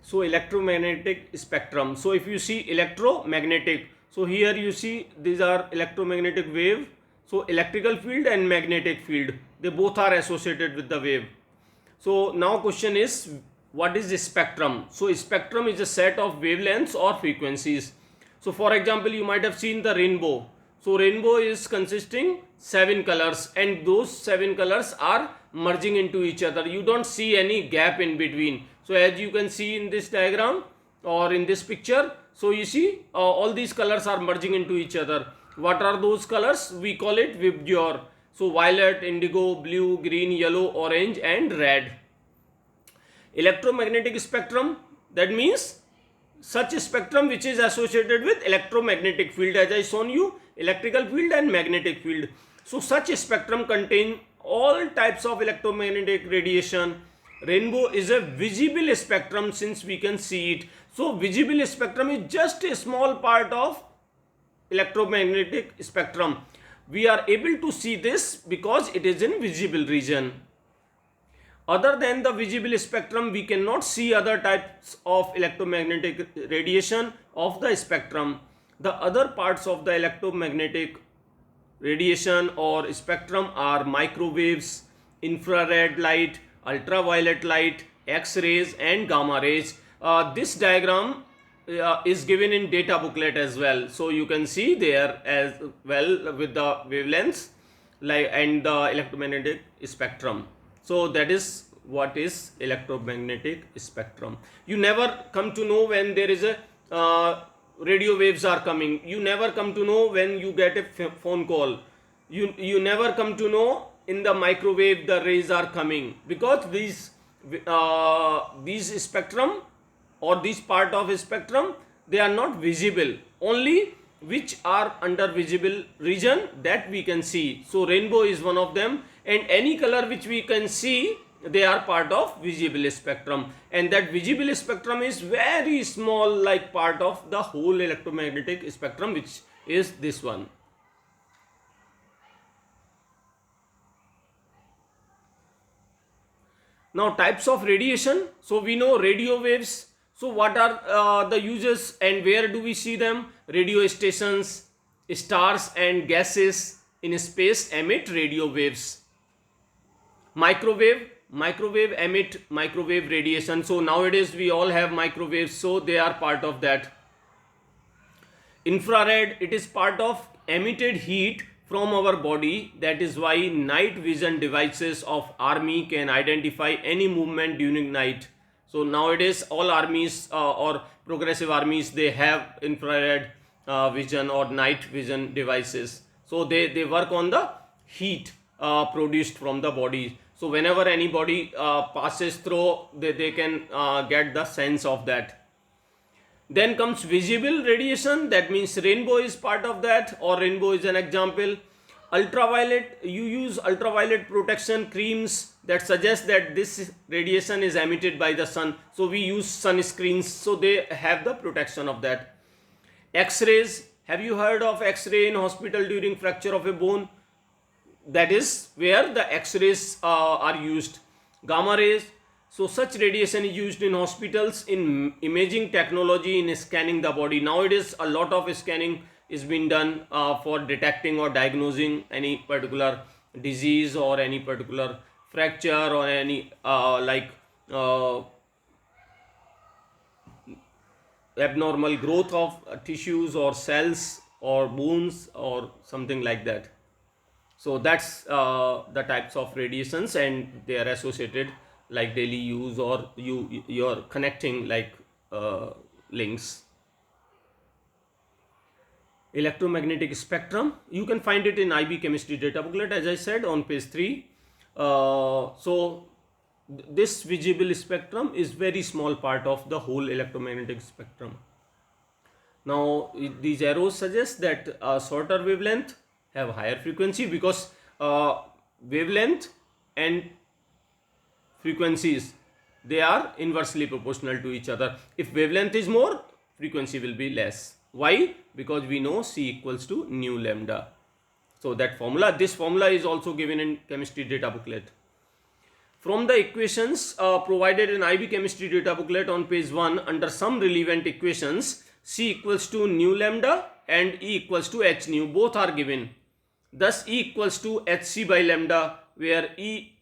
So electromagnetic spectrum. So if you see electromagnetic, so here you see these are electromagnetic wave. So electrical field and magnetic field, they both are associated with the wave. So now question is, what is the spectrum? So spectrum is a set of wavelengths or frequencies. So for example, you might have seen the rainbow. So rainbow is consisting 7 colors, and those 7 colors are merging into each other. You don't see any gap in between. So as you can see in this diagram or in this picture, so you see all these colors are merging into each other. What are those colors? We call it VIBGYOR. So violet, indigo, blue, green, yellow, orange and red. Electromagnetic spectrum, that means such a spectrum which is associated with electromagnetic field, as I shown you, electrical field and magnetic field. So such a spectrum contain all types of electromagnetic radiation. Rainbow is a visible spectrum since we can see it. So visible spectrum is just a small part of electromagnetic spectrum. We are able to see this because it is in visible region. Other than the visible spectrum, we cannot see other types of electromagnetic radiation of the spectrum. The other parts of the electromagnetic radiation or spectrum are microwaves, infrared light, ultraviolet light, X-rays and gamma rays. This diagram is given in data booklet as well, so you can see there as well with the wavelengths like and the electromagnetic spectrum. So that is what is electromagnetic spectrum. You never come to know when there is a radio waves are coming. You never come to know when you get a phone call. You never come to know in the microwave the rays are coming, because these spectrum or this part of a spectrum, they are not visible. Only which are under visible region that we can see. So rainbow is one of them, and any color which we can see, they are part of visible spectrum, and that visible spectrum is very small, like part of the whole electromagnetic spectrum, which is this one. Now types of radiation. So we know radio waves. So what are the uses and where do we see them? Radio stations, stars and gases in space emit radio waves. Microwave emit microwave radiation. So nowadays we all have microwaves, so they are part of that. Infrared, it is part of emitted heat from our body. That is why night vision devices of army can identify any movement during night. So nowadays all armies or progressive armies, they have infrared vision or night vision devices. So they work on the heat produced from the body. So whenever anybody passes through, they can get the sense of that. Then comes visible radiation, that means rainbow is part of that, or rainbow is an example. Ultraviolet, you use ultraviolet protection creams that suggest that this radiation is emitted by the sun. So we use sunscreens, so they have the protection of that. X-rays, have you heard of X-ray in hospital during fracture of a bone? That is where the X-rays are used. Gamma rays, so such radiation is used in hospitals in imaging technology, in scanning the body. Nowadays a lot of scanning is being done for detecting or diagnosing any particular disease or any particular fracture or any abnormal growth of tissues or cells or bones or something like that. So that's the types of radiations, and they are associated like daily use, or you're connecting like links. Electromagnetic spectrum, you can find it in IB chemistry data booklet, as I said, on page 3. So this visible spectrum is very small part of the whole electromagnetic spectrum. Now these arrows suggest that shorter wavelength have higher frequency, because wavelength and frequencies, they are inversely proportional to each other. If wavelength is more, frequency will be less. Why? Because we know C equals to nu lambda. So that formula, this formula is also given in chemistry data booklet. From the equations provided in IB chemistry data booklet on page 1, under some relevant equations, C equals to nu lambda and E equals to h nu, both are given. Thus E equals to hc by lambda, where E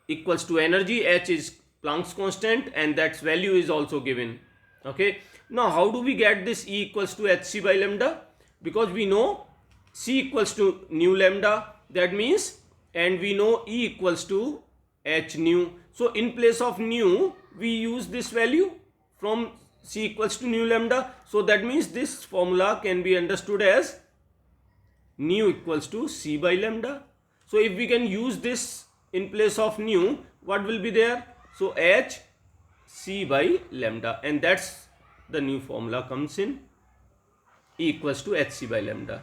equals to energy, h is Planck's constant, and that value is also given. Okay, now how do we get this E equals to hc by lambda? Because we know C equals to nu lambda, that means, and we know E equals to h nu. So in place of nu we use this value from C equals to nu lambda. So that means this formula can be understood as nu equals to C by lambda. So if we can use this in place of nu, what will be there? So h C by lambda, and that's the new formula comes in, E equals to hc by lambda.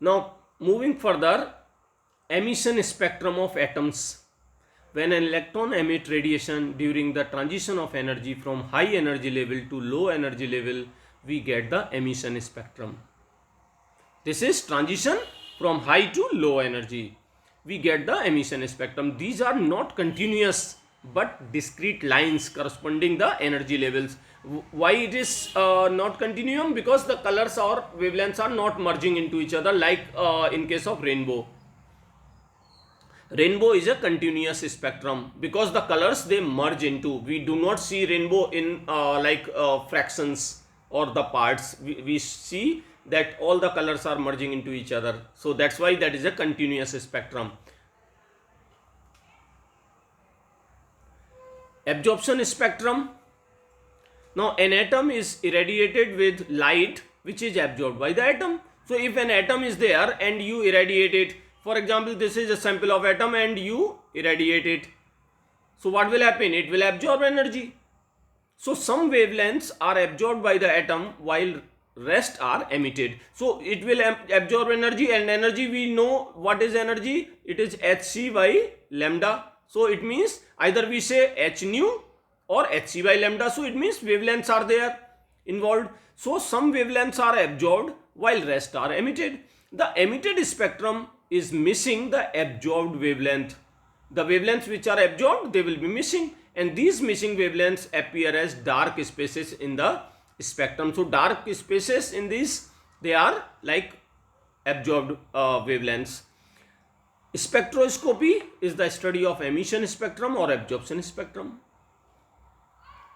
Now moving further, emission spectrum of atoms. When an electron emits radiation during the transition of energy from high energy level to low energy level, we get the emission spectrum. This is transition from high to low energy. We get the emission spectrum. These are not continuous but discrete lines corresponding the energy levels. Why it is not continuum? Because the colors or wavelengths are not merging into each other, like in case of rainbow. Rainbow is a continuous spectrum because the colors they merge into. We do not see rainbow in fractions or the parts. We see that all the colors are merging into each other. So that's why that is a continuous spectrum. Absorption spectrum. Now an atom is irradiated with light which is absorbed by the atom. So if an atom is there and you irradiate it, for example, this is a sample of atom and you irradiate it. So what will happen? It will absorb energy. So some wavelengths are absorbed by the atom while rest are emitted. So it will absorb energy, and energy, we know what is energy. It is hc by lambda. So it means either we say h nu or hc by lambda. So it means wavelengths are there involved. So some wavelengths are absorbed while rest are emitted. The emitted spectrum is missing the absorbed wavelength. The wavelengths which are absorbed, they will be missing, and these missing wavelengths appear as dark spaces in the spectrum. So dark spaces in these, they are like absorbed wavelengths. Spectroscopy is the study of emission spectrum or absorption spectrum.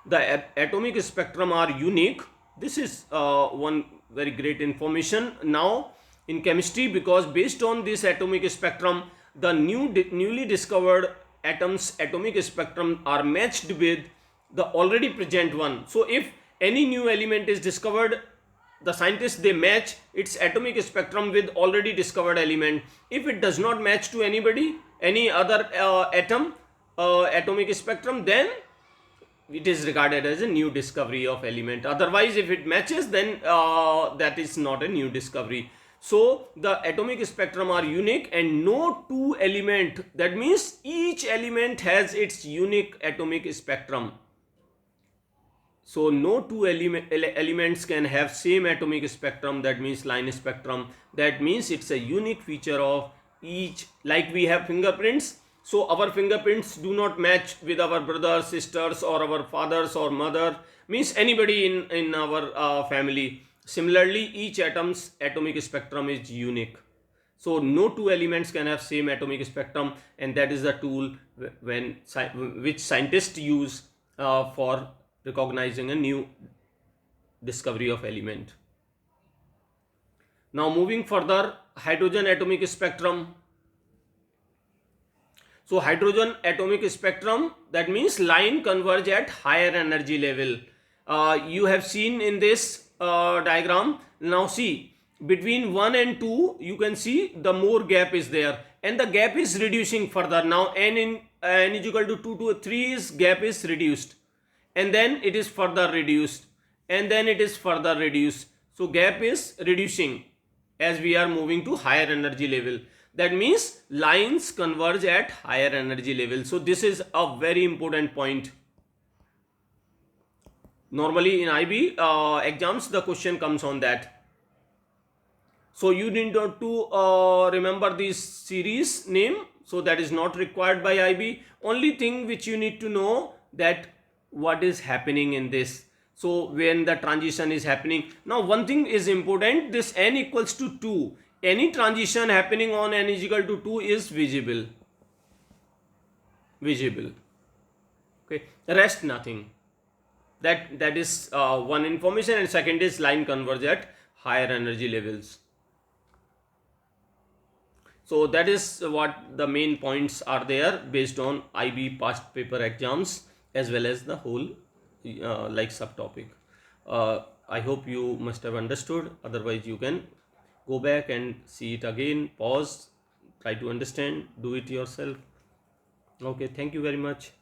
The atomic spectrum are unique. This is one very great information now in chemistry, because based on this atomic spectrum, the newly discovered atoms atomic spectrum are matched with the already present one. So if any new element is discovered, the scientists they match its atomic spectrum with already discovered element. If it does not match to any other atom atomic spectrum, then it is regarded as a new discovery of element. Otherwise, if it matches, then that is not a new discovery. So the atomic spectrum are unique, and no two element, that means each element has its unique atomic spectrum. So no two elements can have same atomic spectrum, that means line spectrum. That means it's a unique feature of each. Like we have fingerprints, so our fingerprints do not match with our brothers, sisters, or our fathers or mother, means anybody in our family. Similarly, each atom's atomic spectrum is unique. So no two elements can have same atomic spectrum, and that is the tool which scientists use for recognizing a new discovery of element. Now moving further, hydrogen atomic spectrum. So hydrogen atomic spectrum, that means line converge at higher energy level. You have seen in this diagram. Now see, between 1 and 2 you can see the more gap is there, and the gap is reducing further. Now n is equal to 2 to 3 is gap is reduced, and then it is further reduced, and then it is further reduced. So gap is reducing as we are moving to higher energy level. That means lines converge at higher energy level. So this is a very important point. Normally in IB exams the question comes on that. So you need not to remember this series name, so that is not required by IB. Only thing which you need to know, that what is happening in this. So when the transition is happening, now one thing is important, this n equals to 2, any transition happening on n is equal to 2 is visible. Okay, rest nothing. That is one information, and second is line converge at higher energy levels. So that is what the main points are there based on IB past paper exams as well as the whole like subtopic. I hope you must have understood. Otherwise you can go back and see it again, pause, try to understand, do it yourself. Okay, thank you very much.